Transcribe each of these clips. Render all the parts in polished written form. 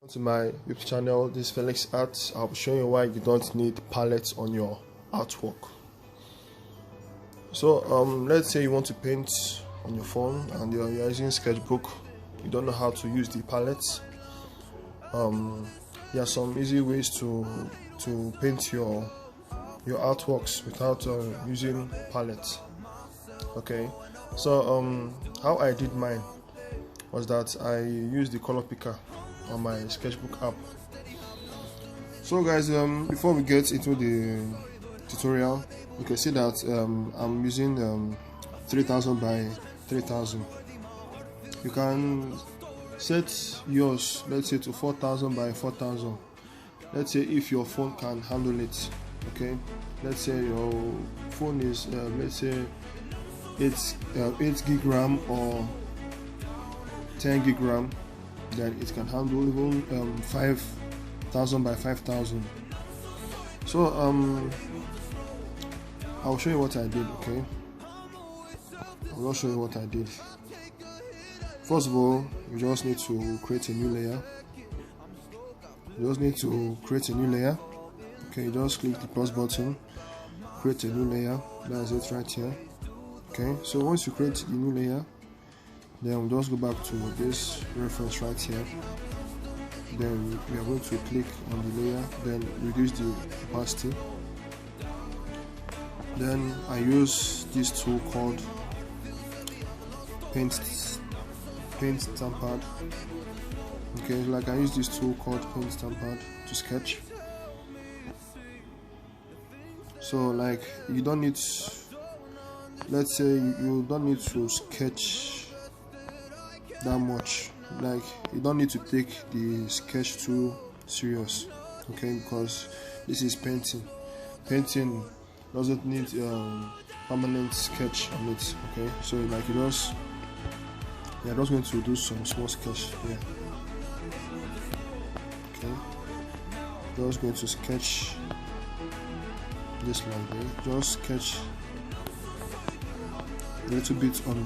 To my YouTube channel, this is Felix Art. I'll be showing you why you don't need palettes on your artwork. So let's say you want to paint on your phone and you're using sketchbook. You don't know how to use the palettes. There are some easy ways to paint your artworks without using palettes. Okay, so how I did mine was that I used the color picker on my sketchbook app. So guys, before we get into the tutorial, you can see that I'm using 3000 by 3000. You can set yours, let's say, to 4000 by 4000. Let's say if your phone can handle it. Okay, let's say your phone is let's say 8 gig RAM or 10 gig RAM, then it can handle even 5000 by 5000. So I'll show you what I did. Okay, I'll show you what I did. First of all, you just need to create a new layer. Okay, you just click the plus button, create a new layer. That's it right here. Okay, so once you create the new layer, then we'll just go back to this reference right here. Then we are going to click on the layer, then reduce the opacity. Then I use this tool called paint stamp pad. Okay, like I use this tool called paint stamp pad to sketch. So like you don't need, let's say you don't need to sketch that much. Like you don't need to take the sketch too serious. Okay, because this is painting. Painting doesn't need permanent sketch on it. Okay, so like you're just going to do some small sketch here. Okay, just going to sketch this line there. Just sketch a little bit on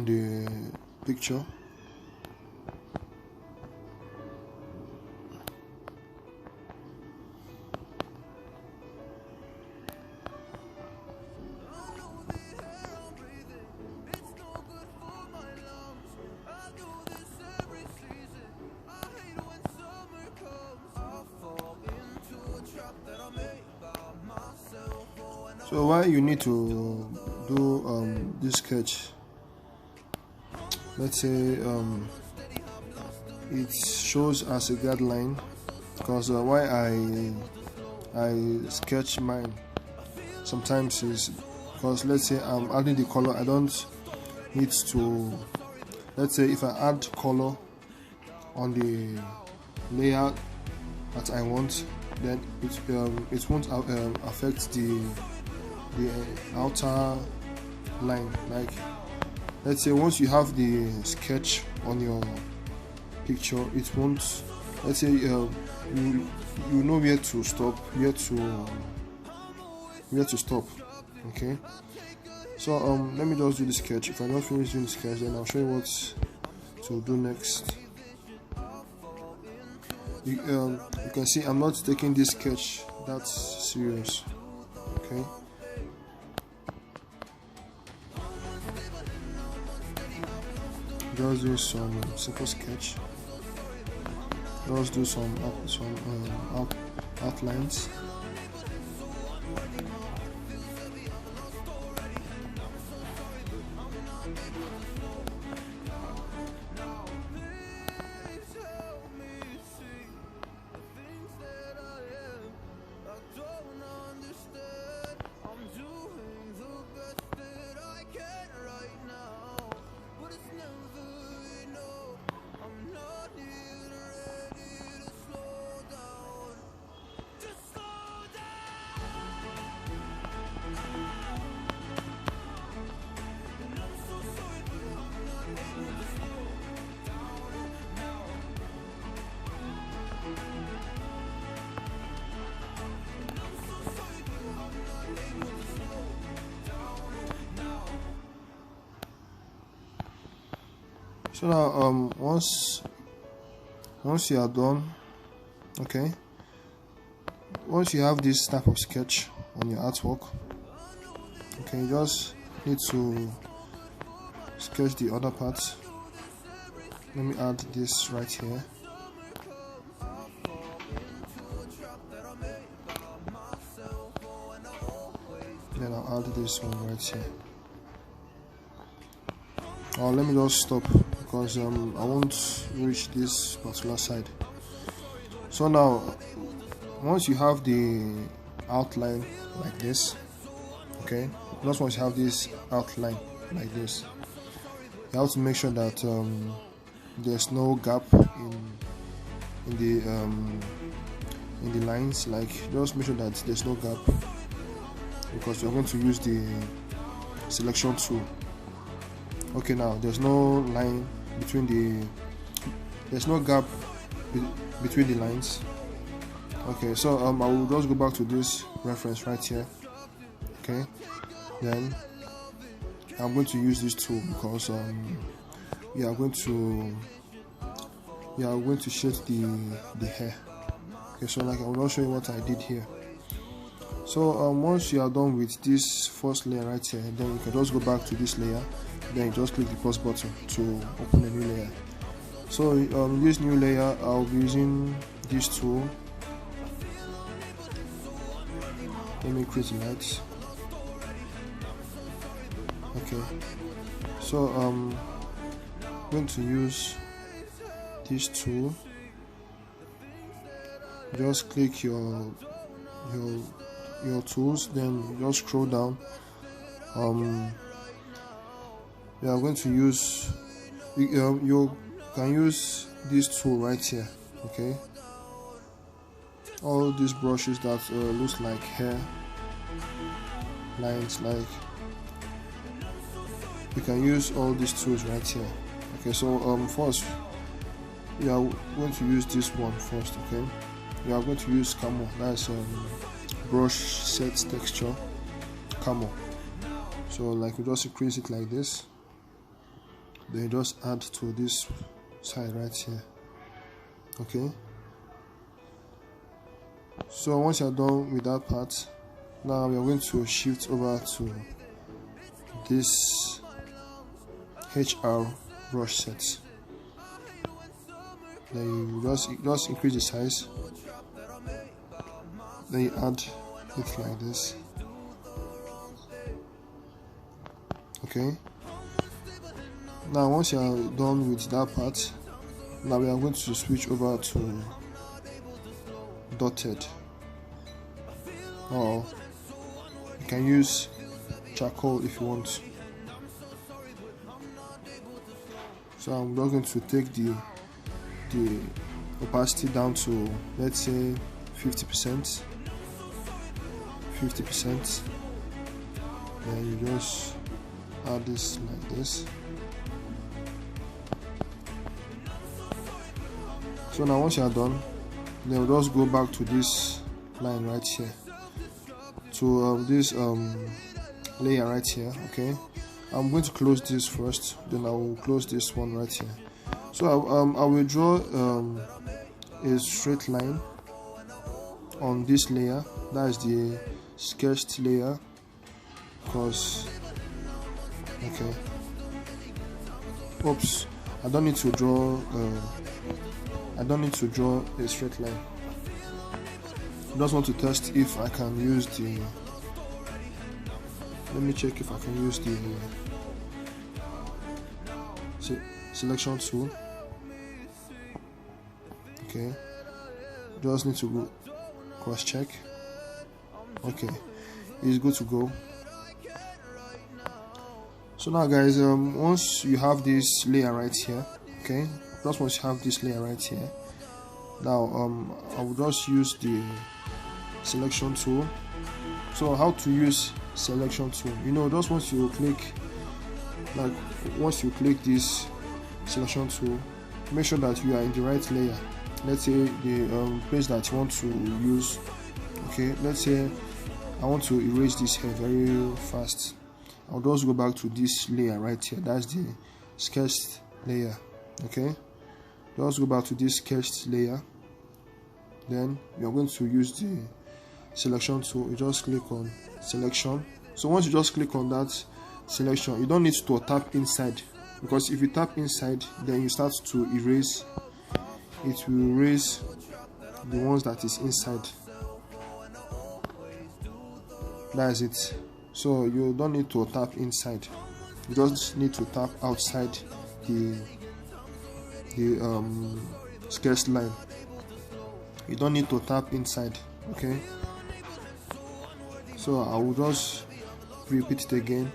the picture. So why you need to do this sketch? Let's say it shows as a guideline, because why I sketch mine sometimes is because, let's say I'm adding the color. I don't need to, let's say if I add color on the layer that I want, then it won't affect the outer line. Like let's say once you have the sketch on your picture, it won't, let's say you know where to stop, where to stop. Okay, so let me just do the sketch. If I don't finish doing the sketch, then I'll show you what to do next. You can see I'm not taking this sketch that serious. Okay, just do some simple sketch. Just do some outlines. So now once you are done, okay, once you have this type of sketch on your artwork, okay, you just need to sketch the other parts. Let me add this right here. Then I'll add this one right here. Or let me just stop because I won't reach this particular side. So now once you have the outline like this, okay, just once you have this outline like this, you have to make sure that there's no gap in the lines. Like, just make sure that there's no gap, because we're going to use the selection tool. Okay, now there's no line between there's no gap between the lines. Okay, so I will just go back to this reference right here. Okay, then I'm going to use this tool because we are going to shade the hair. Okay, so like I will show you what I did here. So once you are done with this first layer right here, then you can just go back to this layer, then you just click the plus button to open a new layer. So this new layer, I'll be using this tool. Let me create lights. Okay, so I'm going to use this tool. Just click your tools, then just scroll down. We are going to use you can use this tool right here. Okay, all these brushes that looks like hair lines, like you can use all these tools right here. Okay, so first we are going to use this one first. Okay, we are going to use camo. That's brush set texture camo. So like we just increase it like this, then you just add to this side right here. Okay, so once you're done with that part, now we are going to shift over to this HR brush set. Then you just increase the size, then you add it like this. Okay, now once you are done with that part, now we are going to switch over to dotted, or you can use charcoal if you want. So I'm just going to take the opacity down to, let's say, 50%. Then you just add this like this. So now once you are done, then we'll just go back to this line right here, to this layer right here. Okay, I'm going to close this first, then I will close this one right here. So I will draw a straight line on this layer, that is the sketched layer, because okay, oops, I don't need to draw a straight line. I just want to test if I can use the, let me check if I can use the selection tool. Okay, just need to go cross check. Okay, it's good to go. So now guys, once you have this layer right here, okay, just once you have this layer right here, now I will just use the selection tool. So how to use selection tool, just once you click this selection tool, make sure that you are in the right layer. Let's say the place that you want to use. Okay, let's say I want to erase this hair very fast. I'll just go back to this layer right here, that's the sketched layer. Okay, just go back to this sketched layer. Then you're going to use the selection tool. You just click on selection. So once you just click on that selection, you don't need to tap inside, because if you tap inside, then you start to erase. It will erase the ones that is inside. That is it. So you don't need to tap inside, you just need to tap outside the sketched line. You don't need to tap inside. Okay, so I will just repeat it again.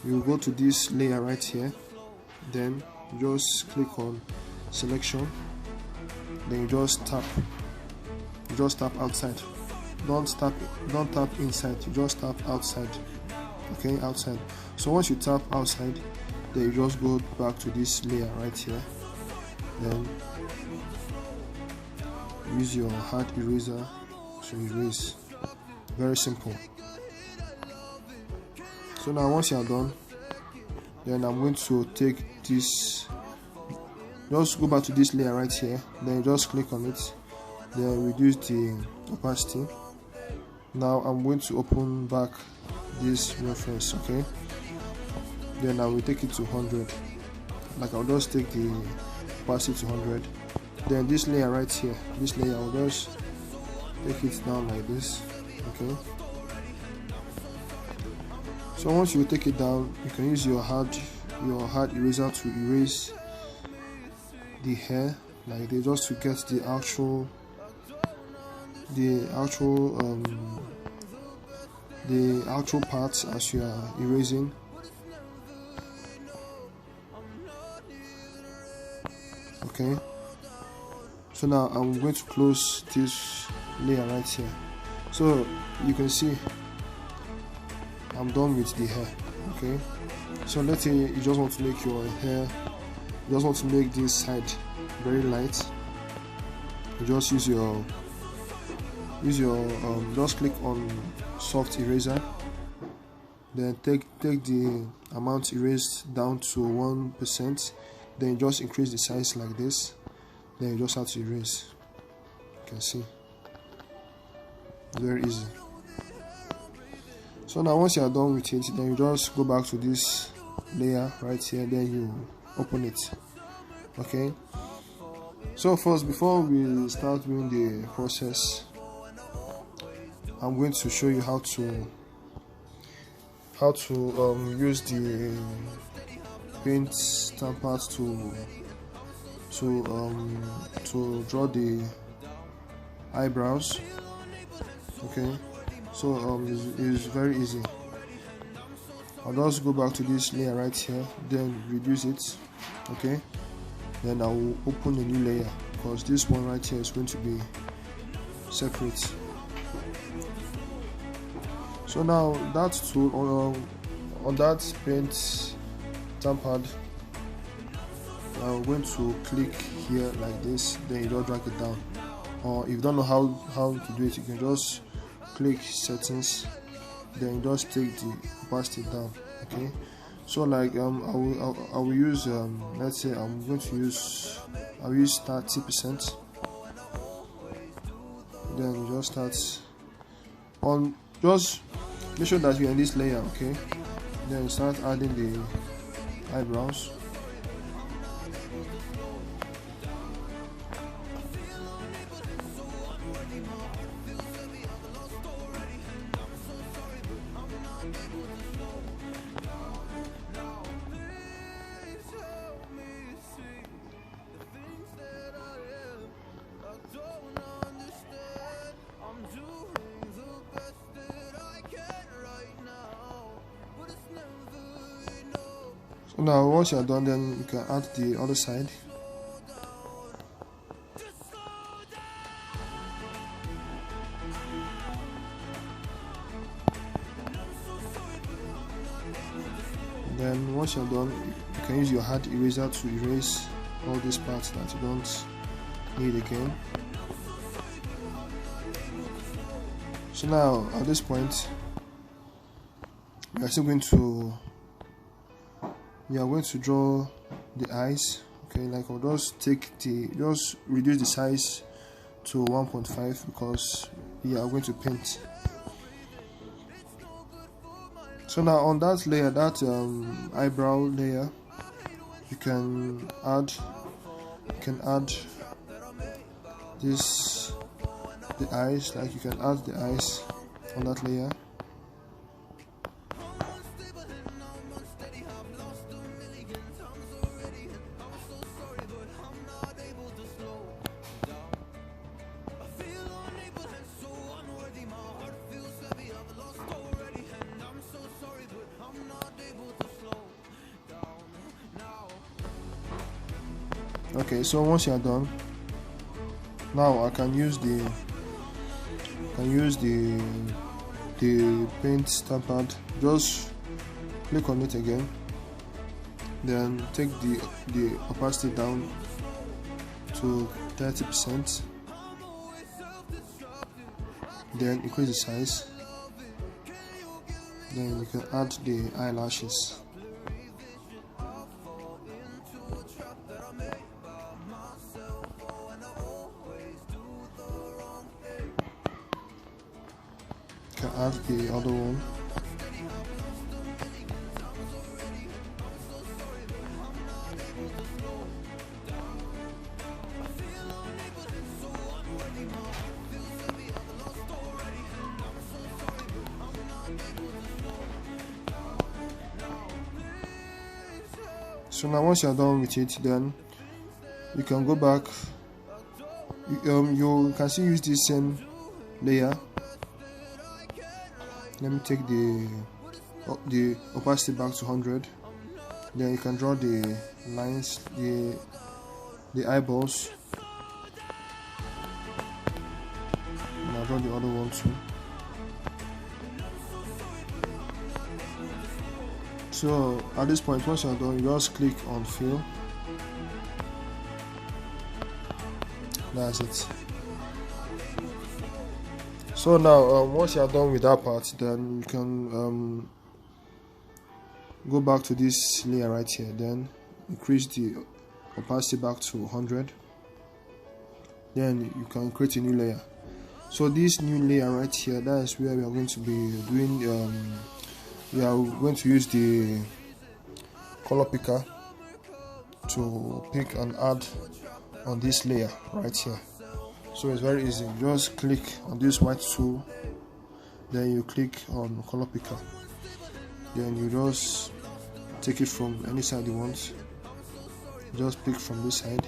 You go to this layer right here, then you just click on selection, then you just tap outside. Don't tap inside, you just tap outside. Okay, outside. So once you tap outside, then you just go back to this layer right here, then use your hard eraser to erase. Very simple. So now once you are done, then I'm going to take this, just go back to this layer right here, then you just click on it, then reduce the opacity. Now I'm going to open back this reference. Okay, then I will take it to 100. Like I'll just take the opacity to 100. Then this layer right here, this layer, I'll just take it down like this. Okay, so once you take it down, you can use your hard eraser to erase the hair like this, just to get the actual parts as you are erasing. Okay, so now I'm going to close this layer right here. So you can see I'm done with the hair. Okay, so let's say you just want to make your hair, you just want to make this side very light. You just use your just click on soft eraser, then take the amount erased down to 1%, then just increase the size like this, then you just have to erase. You can see, very easy. So now once you are done with it, then you just go back to this layer right here, then you open it. Okay, so first, before we start doing the process, I'm going to show you how to use the paint stamp pad to draw the eyebrows. Okay, so it's very easy. I'll just go back to this layer right here, then reduce it. Okay, then I will open a new layer, because this one right here is going to be separate. So now that tool on that paint stamp pad, I'm going to click here like this, then you just drag it down. Or if you don't know how to do it, you can just click settings, then you just take the opacity down. Okay, so like I will use let's say I'll use 30%. Then you just start on, just make sure that you're in this layer. Okay, then you start adding the eyebrows. So now once you're done, then you can add the other side. Then once you're done, you can use your hard eraser to erase all these parts that you don't need again. So now at this point, we are still going to draw the eyes. Okay, like I'll just just reduce the size to 1.5 because we are going to paint. So now on that layer, that eyebrow layer, you can add this, the eyes, like you can add the eyes on that layer. Okay, so once you are done, now I can use the paint stamp pad. Just click on it again, then take the opacity down to 30%, then increase the size, then you can add the eyelashes. You can add the other one. So now once you are done with it, then you can go back. You can still use this same layer. Let me take the opacity back to 100. Then you can draw the lines, the eyeballs. And I'll draw the other one too. So at this point, once you're done, you just click on fill. That's it. So now once you're done with that part, then you can go back to this layer right here, then increase the opacity back to 100. Then you can create a new layer. So this new layer right here, that is where we are going to be doing we are going to use the color picker to pick and add on this layer right here. So it's very easy. Just click on this white tool, then you click on color picker, then you just take it from any side you want. Just pick from this side,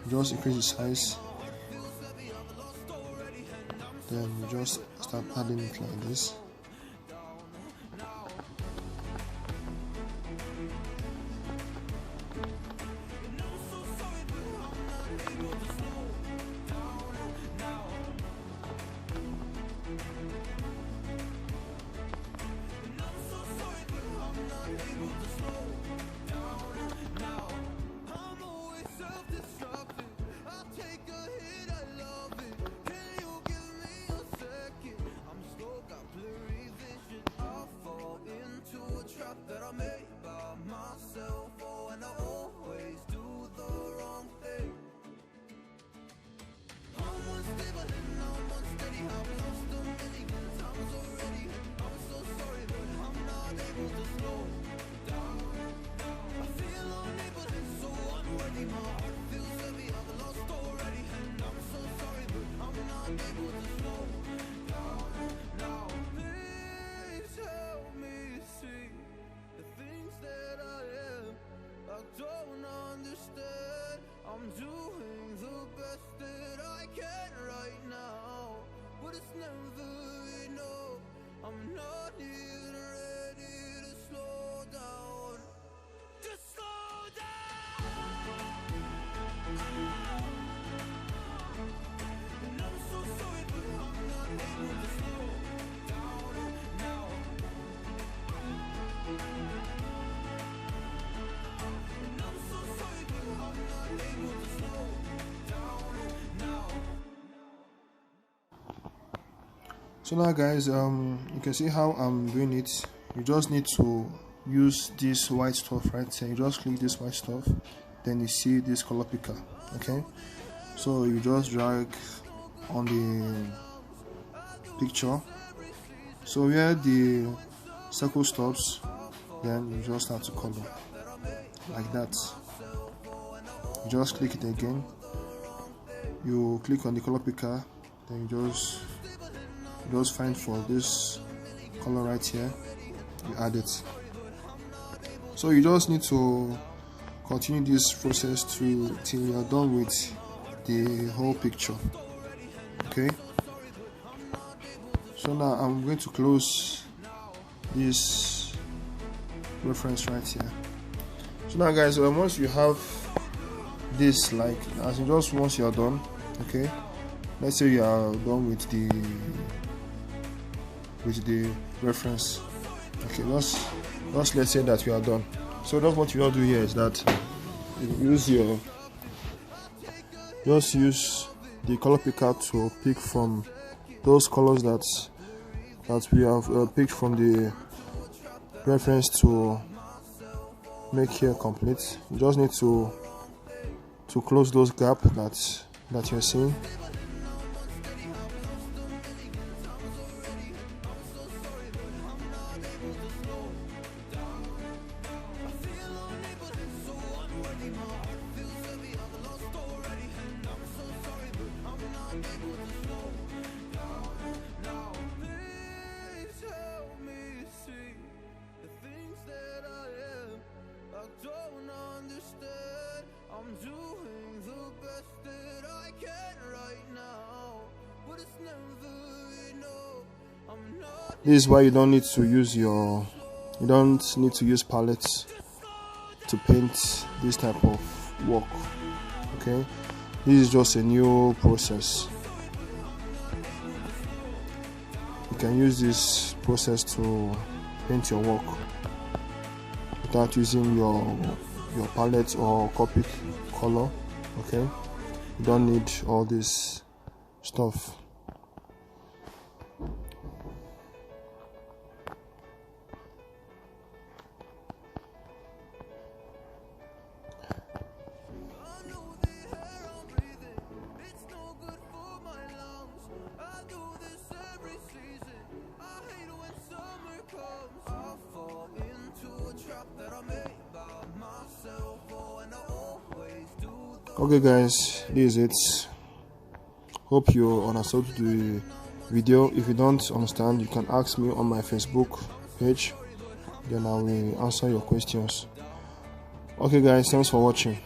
just increase the size, then you just start adding it like this. I'm doing the best that I can right now, but it's never enough. I'm not even ready to slow down. Just slow down. And I'm so sorry, but I'm not able to slow down now. And I'm so sorry, but I'm not able to slow down now. So now guys, you can see how I'm doing it. You just need to use this white stuff right here. You just click this white stuff, then you see this color picker. Okay, so you just drag on the picture, so where the circle stops, then you just start to color like that. You just click it again, you click on the color picker, then you just find for this color right here, you add it. So you just need to continue this process till you're done with the whole picture. Okay, so now I'm going to close this reference right here. So now guys, once you have this, like as in just once you are done, okay, let's say you are done with the reference. Okay, just let's say that you are done. So that's what you all do here is that you use the color picker to pick from those colors that we have picked from the reference to make here complete. You just need to close those gaps that you're seeing. I'm doing the best that I can right now, but it's never enough. I'm not. This is why you don't need to use palettes to paint this type of work. Okay, this is just a new process. You can use this process to paint your work without using your palette or Copic color. Okay, you don't need all this stuff. Okay guys, this is it. Hope you understood the video. If you don't understand, you can ask me on my Facebook page, then I will answer your questions. Okay guys, thanks for watching.